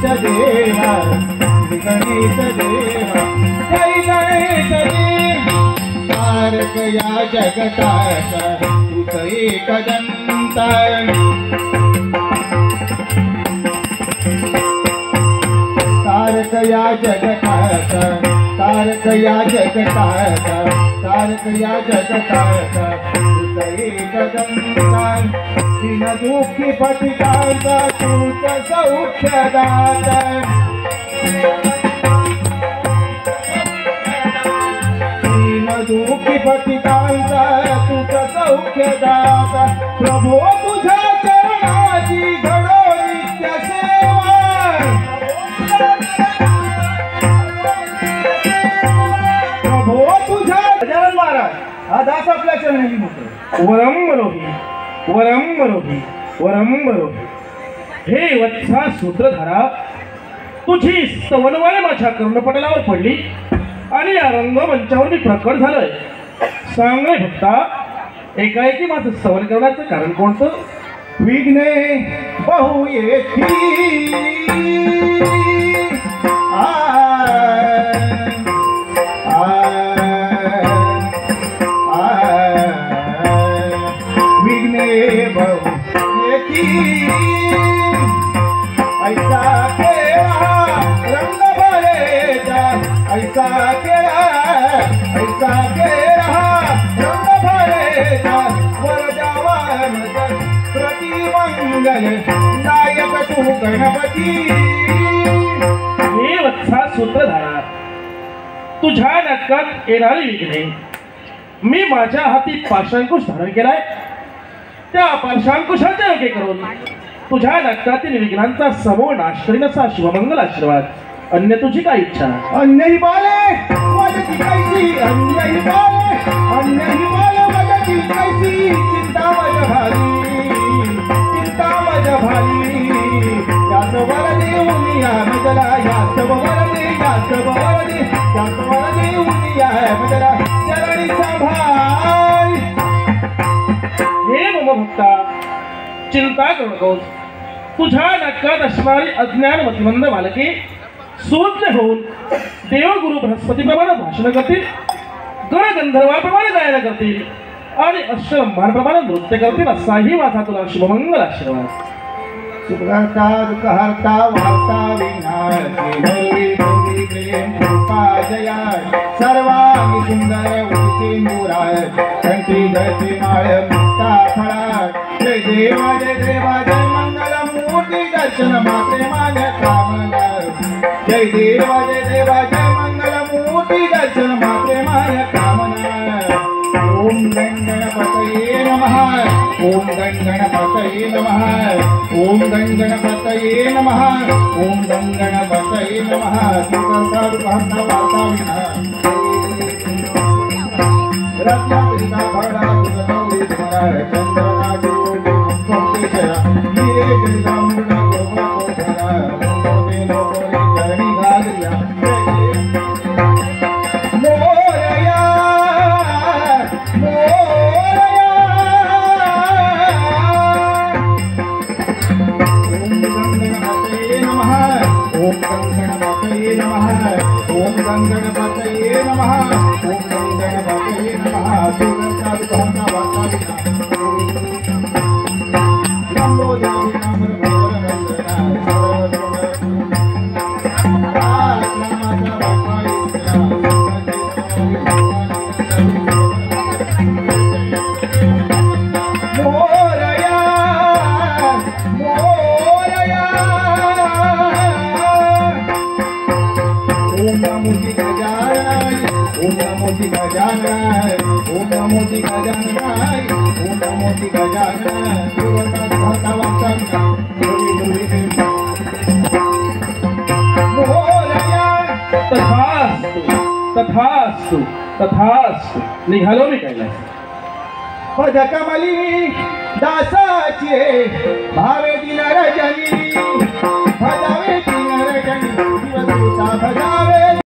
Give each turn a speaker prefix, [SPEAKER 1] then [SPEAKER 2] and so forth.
[SPEAKER 1] गणेश देवा श्री गणेश देवा जय गणेश देवा तारक या जगताचा तूच एकदंता तारक या जगताचा तारक या जगताचा तारक या जगताचा तूच एकदंता दीन दुःखी पतितांचा तूच सौख्यदाता दीन दुःखी पतितांचा तूच सौख्यदाता प्रभो तुझ्या चरणाची घडो नित्य सेवा प्रभो तुझ्या गजानन महाराज हा दास आपल्या चरणी म्हणतो वरम मरोही वरम मरोही वरम मरोही हे वत्सा सूत्रधारा तुझी स्तवनवाने माझ्या कर्णपटलावर पडली आणि या रंगमंचावर मी प्रकट झालोय सांग रे भक्ता एकाएकी माझं स्तवन करण्याचं कारण कोणतं विघ्ने बहु येती विघ्ने बहु येती ऐसा केला रंग भरेचा ऐसा केला रंग भरेचा वर जावन प्रतिमंगल नायक तू गणपती हे वत्सा सूत्रधारा तुझ्या नाटकात येणारी विघ्ने मी माझ्या हाती पाशांकुश धारण केलाय त्या पाशांकुशाचे योग्य करून तुझ्या नाटकातील विघ्नांचा समूळ नाश करीन असा शिवमंगल आशीर्वाद अन्य तुझी काय इच्छा अन्यही बाले मदती कैसी अन्यही बाले मदती कैसी चिंता मज भाली याच वर देऊनिया मजला याच वर देऊनिया मजला चरणी सांभाळ हे मम भक्ता चिंता करू नकोस तुझ्या नाटकात असणारी अज्ञान मतिमंद बालके सुज्ञ होऊन देवगुरु बृहस्पतीप्रमाणे भाषण करतील गणगंधर्वाप्रमाणे गायन करतील आणि अष्टरंभांप्रमाणे नृत्य करतील असाही माझा तुला शुभमंगल आशीर्वाद सुखहर्ता दुःखहर्ता वार्ता विनायक कृपा जया सर्वांगी सुंदर उचिंदुराय कंठी गती माळ मुक्ता फळा जय देवा जय मंगल मूर्ती दर्शन मात्रे माझ्या कामना जय देवा जय मंगल मूर्ती दर्शन मात्रे माझ्या कामना ओम गणपतये नमः ओम गणपतये नमः ओम गणपतये नमः ओम गणपतये नमः सुखहर्ता दुःखहर्ता वार्ता विनायक रत्नाकरिता भरडा तुझनवली स्मराय चंद्रना ज्योती मुक्तेशया हीरे जयदामृता गोपा कोठरा लोके लोकोरे चरणी घालिया मोरया ओम गणपतये नमः ओम गणपतये नमः ओम गणपतये नमः सुखहर्ता दुःखहर्ता वार्ता नमो देवी नमो गजाननाय ओम नमो गजाननाय ओम नमो गजाननाय सुरता वाचा तथास्तु तथास्तु निघालो मी कैलास पदकमली दासाचे भावे दिला रजनी